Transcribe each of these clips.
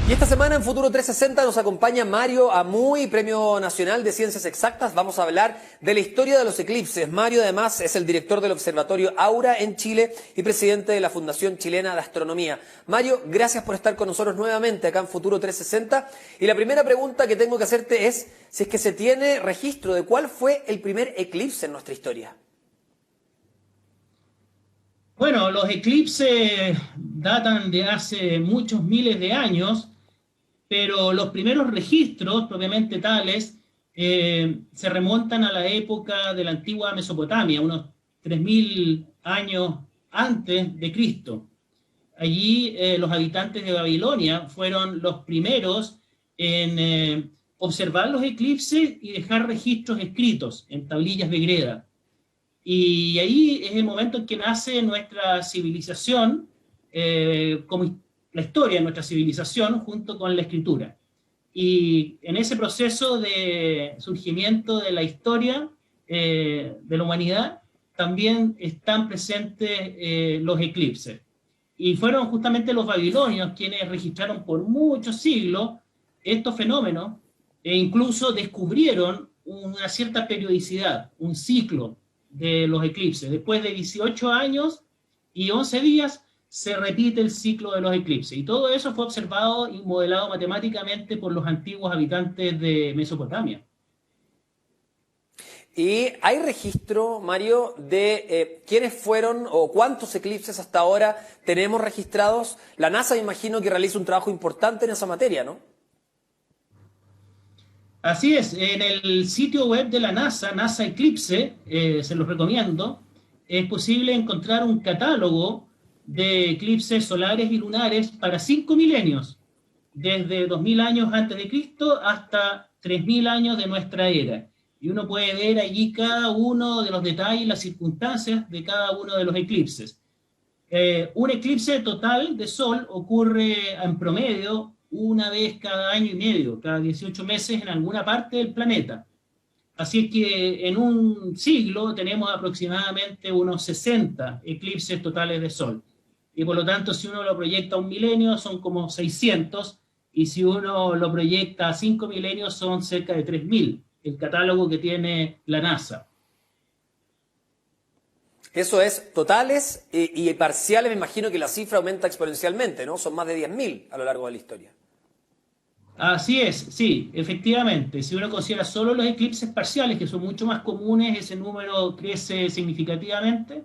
Y esta semana en Futuro 360 nos acompaña Mario Amuy, Premio Nacional de Ciencias Exactas. Vamos a hablar de la historia de los eclipses. Mario además es el director del Observatorio Aura en Chile y presidente de la Fundación Chilena de Astronomía. Mario, gracias por estar con nosotros nuevamente acá en Futuro 360. Y la primera pregunta que tengo que hacerte es si es que se tiene registro de cuál fue el primer eclipse en nuestra historia. Bueno, los eclipses datan de hace muchos miles de años, pero los primeros registros, propiamente tales, se remontan a la época de la antigua Mesopotamia, unos 3000 años antes de Cristo. Allí los habitantes de Babilonia fueron los primeros en observar los eclipses y dejar registros escritos en tablillas de greda. Y ahí es el momento en que nace nuestra civilización, como la historia de nuestra civilización, junto con la escritura. Y en ese proceso de surgimiento de la historia de la humanidad, también están presentes los eclipses. Y fueron justamente los babilonios quienes registraron por muchos siglos estos fenómenos e incluso descubrieron una cierta periodicidad, un ciclo de los eclipses. Después de 18 años y 11 días se repite el ciclo de los eclipses. Y todo eso fue observado y modelado matemáticamente por los antiguos habitantes de Mesopotamia. ¿Y hay registro, Mario, de quiénes fueron o cuántos eclipses hasta ahora tenemos registrados? La NASA, me imagino que realiza un trabajo importante en esa materia, ¿no? Así es, en el sitio web de la NASA, NASA Eclipse, se los recomiendo, es posible encontrar un catálogo de eclipses solares y lunares para 5 milenios, desde 2000 años antes de Cristo hasta 3000 años de nuestra era. Y uno puede ver allí cada uno de los detalles, las circunstancias de cada uno de los eclipses. Un eclipse total de Sol ocurre en promedio una vez cada año y medio, cada 18 meses en alguna parte del planeta. Así es que en un siglo tenemos aproximadamente unos 60 eclipses totales de Sol. Y por lo tanto, si uno lo proyecta a un milenio, son como 600, y si uno lo proyecta a 5 milenios, son cerca de 3000, el catálogo que tiene la NASA. Eso es totales y parciales, me imagino que la cifra aumenta exponencialmente, ¿no? Son más de 10.000 a lo largo de la historia. Así es, sí, efectivamente. Si uno considera solo los eclipses parciales, que son mucho más comunes, ese número crece significativamente.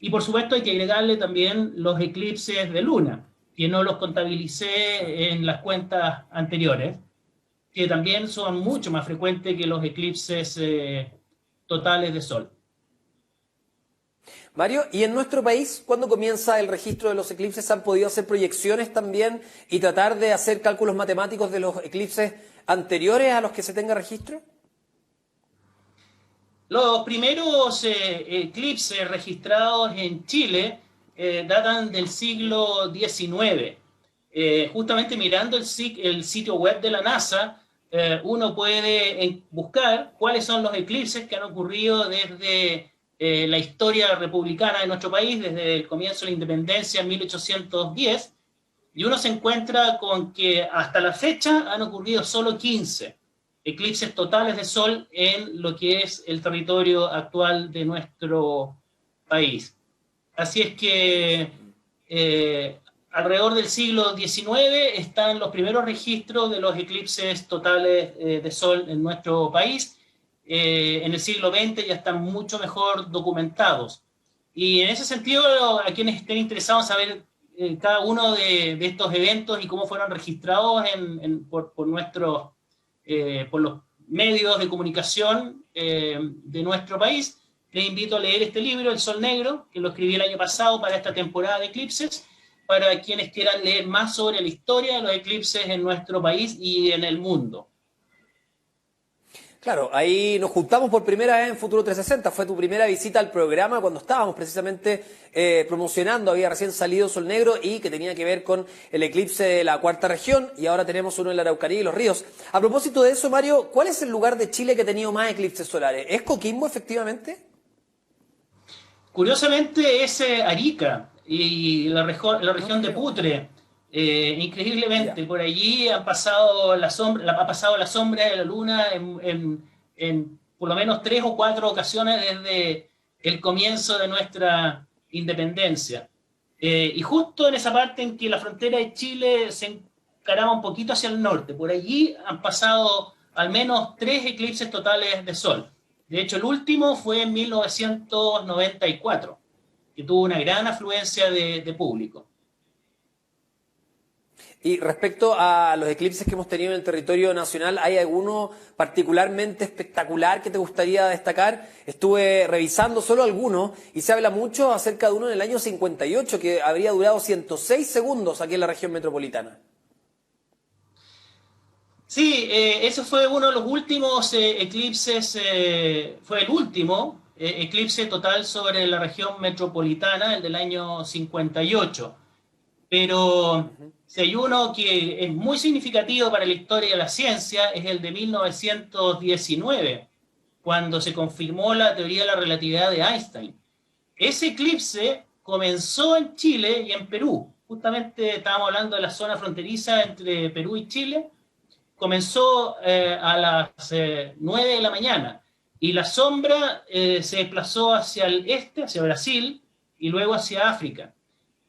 Y por supuesto hay que agregarle también los eclipses de luna, que no los contabilicé en las cuentas anteriores, que también son mucho más frecuentes que los eclipses totales de Sol. Mario, ¿y en nuestro país cuándo comienza el registro de los eclipses? ¿Han podido hacer proyecciones también y tratar de hacer cálculos matemáticos de los eclipses anteriores a los que se tenga registro? Los primeros eclipses registrados en Chile datan del siglo XIX. Justamente mirando el sitio web de la NASA, uno puede buscar cuáles son los eclipses que han ocurrido desde la historia republicana de nuestro país, desde el comienzo de la independencia en 1810, y uno se encuentra con que hasta la fecha han ocurrido solo 15 eclipses totales de Sol en lo que es el territorio actual de nuestro país. Así es que alrededor del siglo XIX están los primeros registros de los eclipses totales de Sol en nuestro país. En el siglo XX ya están mucho mejor documentados. Y en ese sentido, a quienes estén interesados en saber cada uno de estos eventos y cómo fueron registrados por los medios de comunicación de nuestro país, les invito a leer este libro, El Sol Negro, que lo escribí el año pasado para esta temporada de eclipses, para quienes quieran leer más sobre la historia de los eclipses en nuestro país y en el mundo. Claro, ahí nos juntamos por primera vez en Futuro 360, fue tu primera visita al programa cuando estábamos precisamente promocionando, había recién salido Sol Negro y que tenía que ver con el eclipse de la cuarta región y ahora tenemos uno en la Araucanía y los ríos. A propósito de eso, Mario, ¿cuál es el lugar de Chile que ha tenido más eclipses solares? ¿Es Coquimbo efectivamente? Curiosamente es Arica y la región de Putre. increíblemente, por allí han pasado ha pasado la sombra de la luna en por lo menos 3 o 4 ocasiones desde el comienzo de nuestra independencia. Y justo en esa parte en que la frontera de Chile se encaraba un poquito hacia el norte, por allí han pasado al menos 3 eclipses totales de sol. De hecho, el último fue en 1994, que tuvo una gran afluencia de público. Y respecto a los eclipses que hemos tenido en el territorio nacional, ¿hay alguno particularmente espectacular que te gustaría destacar? Estuve revisando solo algunos y se habla mucho acerca de uno en el año 58 que habría durado 106 segundos aquí en la región metropolitana. Sí, ese fue uno de los últimos eclipses, fue el último eclipse total sobre la región metropolitana, el del año 58. Pero si hay uno que es muy significativo para la historia de la ciencia, es el de 1919, cuando se confirmó la teoría de la relatividad de Einstein. Ese eclipse comenzó en Chile y en Perú. Justamente estábamos hablando de la zona fronteriza entre Perú y Chile. Comenzó a las 9 de la mañana y la sombra se desplazó hacia el este, hacia Brasil, y luego hacia África.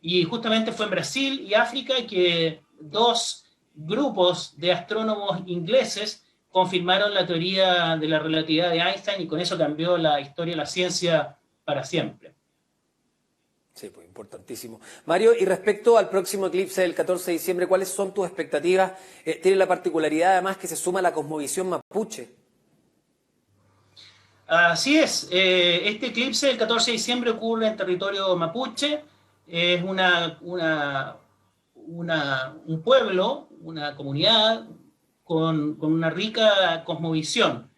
Y justamente fue en Brasil y África que 2 grupos de astrónomos ingleses confirmaron la teoría de la relatividad de Einstein, y con eso cambió la historia de la ciencia para siempre. Sí, pues importantísimo. Mario, y respecto al próximo eclipse del 14 de diciembre, ¿cuáles son tus expectativas? Tiene la particularidad además que se suma la cosmovisión mapuche. Así es, este eclipse del 14 de diciembre ocurre en territorio mapuche. Es un pueblo, una comunidad con una rica cosmovisión.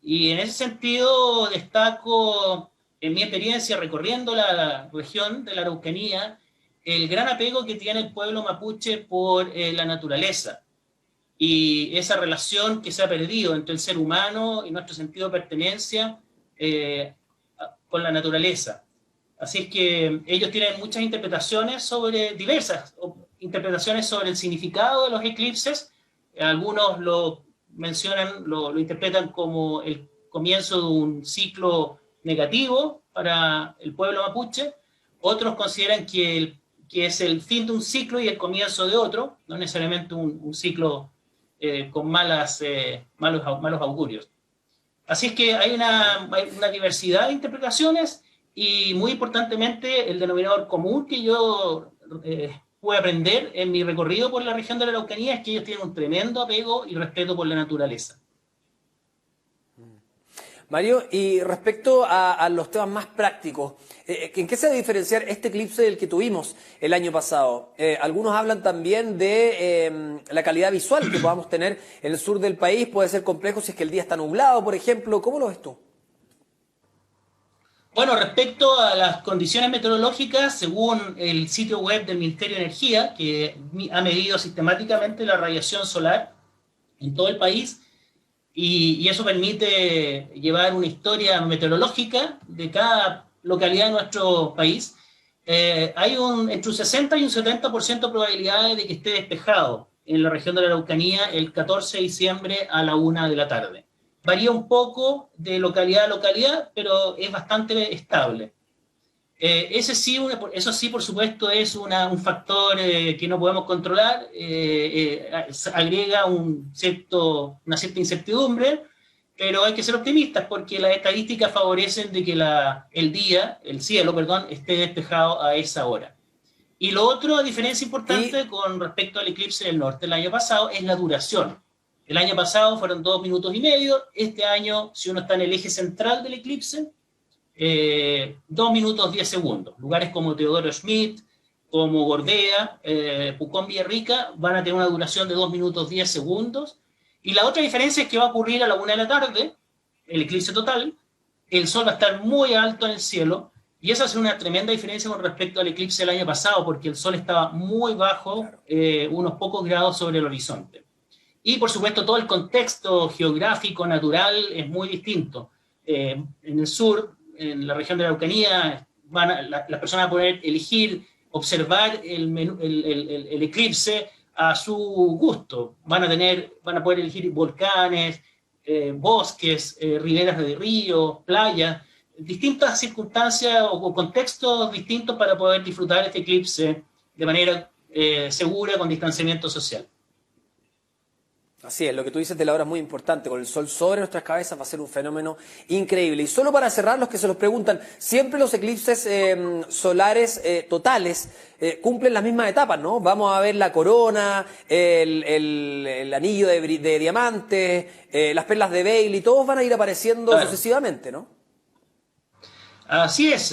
Y en ese sentido destaco, en mi experiencia recorriendo la región de la Araucanía, el gran apego que tiene el pueblo mapuche por la naturaleza y esa relación que se ha perdido entre el ser humano y nuestro sentido de pertenencia con la naturaleza. Así es que ellos tienen muchas interpretaciones diversas interpretaciones sobre el significado de los eclipses. Algunos lo mencionan, lo interpretan como el comienzo de un ciclo negativo para el pueblo mapuche. Otros consideran que es el fin de un ciclo y el comienzo de otro, no necesariamente un ciclo con malos augurios. Así es que hay una diversidad de interpretaciones, y muy importantemente el denominador común que yo pude aprender en mi recorrido por la región de la Araucanía es que ellos tienen un tremendo apego y respeto por la naturaleza. Mario, y respecto a los temas más prácticos, ¿en qué se debe diferenciar este eclipse del que tuvimos el año pasado? Algunos hablan también de la calidad visual que podamos tener en el sur del país. Puede ser complejo si es que el día está nublado, por ejemplo. ¿Cómo lo ves tú? Bueno, respecto a las condiciones meteorológicas, según el sitio web del Ministerio de Energía, que ha medido sistemáticamente la radiación solar en todo el país, y eso permite llevar una historia meteorológica de cada localidad de nuestro país, hay entre un 60 y un 70% de probabilidades de que esté despejado en la región de la Araucanía el 14 de diciembre a la 1 de la tarde. Varía un poco de localidad a localidad, pero es bastante estable. Eso sí, por supuesto, es un factor que no podemos controlar, agrega una cierta incertidumbre, pero hay que ser optimistas porque las estadísticas favorecen de que el cielo, esté despejado a esa hora. Y lo otro, a diferencia importante con respecto al eclipse del norte el año pasado, es la duración. El año pasado fueron 2 minutos y medio, este año, si uno está en el eje central del eclipse, 2 minutos 10 segundos. Lugares como Teodoro Schmidt, como Gordea, Pucón, Villarrica, van a tener una duración de 2 minutos 10 segundos. Y la otra diferencia es que va a ocurrir a la 1 de la tarde, el eclipse total, el sol va a estar muy alto en el cielo, y esa es una tremenda diferencia con respecto al eclipse del año pasado, porque el sol estaba muy bajo, unos pocos grados sobre el horizonte. Y por supuesto todo el contexto geográfico, natural, es muy distinto. En el sur, en la región de la Araucanía, las personas van a poder elegir observar el eclipse a su gusto. Van a poder elegir volcanes, bosques, riberas de ríos, playas, distintas circunstancias o contextos distintos para poder disfrutar este eclipse de manera segura, con distanciamiento social. Así es, lo que tú dices de la hora es muy importante. Con el sol sobre nuestras cabezas va a ser un fenómeno increíble. Y solo para cerrar, los que se los preguntan, siempre los eclipses solares totales cumplen las mismas etapas, ¿no? Vamos a ver la corona, el anillo de diamantes, las perlas de Bailey, todos van a ir apareciendo sucesivamente, ¿no? Así es.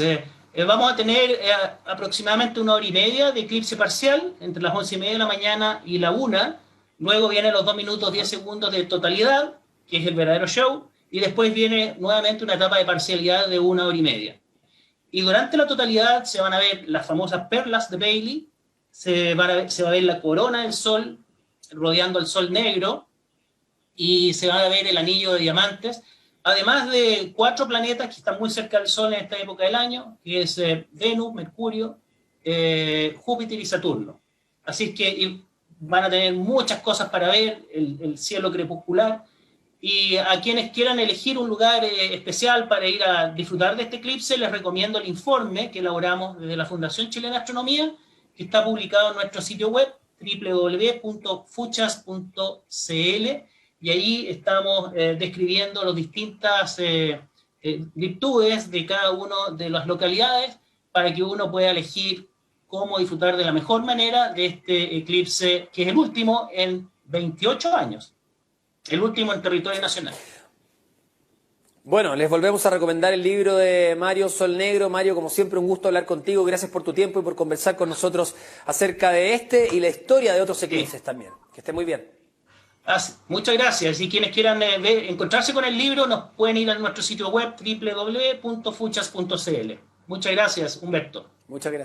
Vamos a tener aproximadamente 1 hora y media de eclipse parcial, entre las 11:30 de la mañana y la 1. Luego vienen los 2 minutos 10 segundos de totalidad, que es el verdadero show, y después viene nuevamente una etapa de parcialidad de 1 hora y media. Y durante la totalidad se van a ver las famosas perlas de Bailey, se va a ver la corona del sol rodeando el sol negro, y se va a ver el anillo de diamantes, además de 4 planetas que están muy cerca del sol en esta época del año, que es Venus, Mercurio, Júpiter y Saturno. Así es que van a tener muchas cosas para ver, el cielo crepuscular, y a quienes quieran elegir un lugar especial para ir a disfrutar de este eclipse, les recomiendo el informe que elaboramos desde la Fundación Chilena de Astronomía, que está publicado en nuestro sitio web www.fuchas.cl, y ahí estamos describiendo las distintas virtudes de cada una de las localidades para que uno pueda elegir cómo disfrutar de la mejor manera de este eclipse, que es el último en 28 años, el último en territorio nacional. Bueno, les volvemos a recomendar el libro de Mario Sol Negro. Mario, como siempre, un gusto hablar contigo. Gracias por tu tiempo y por conversar con nosotros acerca de este y la historia de otros eclipses también. Que esté muy bien. Muchas gracias. Y quienes quieran encontrarse con el libro, nos pueden ir a nuestro sitio web www.fuchas.cl. Muchas gracias, Humberto. Muchas gracias.